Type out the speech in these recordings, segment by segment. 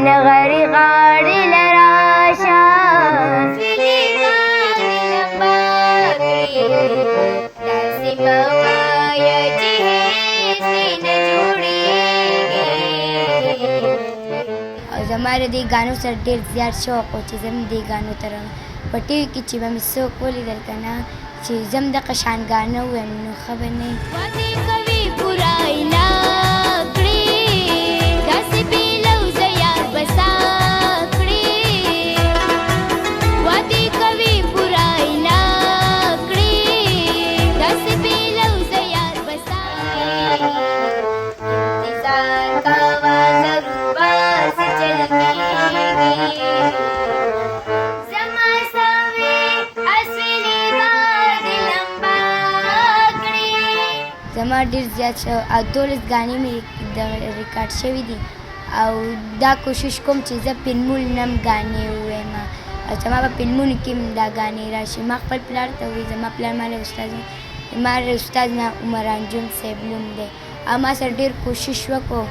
نغري غاړې له راشه سپینې غاړې لمبه کړي داسې مه وایه چې هېڅ دې نه جوړېږي. او زما د دې ګانو سره ډېر زیات شوق و چې زه هم دې ګانو ته راغلم. په ټي وي کې چې به مې څوک ولیدل که نه چې زه هم دغه شان ګانه ووایم نو ښه به نه وي. وعدې کوي پوره یې نه کړې داسې بې لوظه یار به ستا کړې. وعدې کوي پوره یې نه کړې داسې بې لوظه یار به ستا انتظار کوه ضرور به څه چلېږي. زما ډېر زیات شو او 12 ګانې مې ریکارډ شوي دي او دا کوشش کوم چې زه فلمونو هم ګانې ووایم او زما په فلمونو کې هم دا ګانې راشي. ما خپل پلار ته ووایي زما پلار ما له استاد نه عمر انجم صاحب نوم دی او ما سره ډېر کوشش وکړو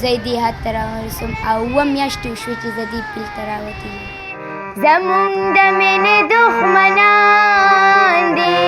زه یې دې حد ته راورسوم او 2 میاشتې وشوې چې زه دې فیلډ ته راوتې یم. زمونږ د مینې دښمنان دي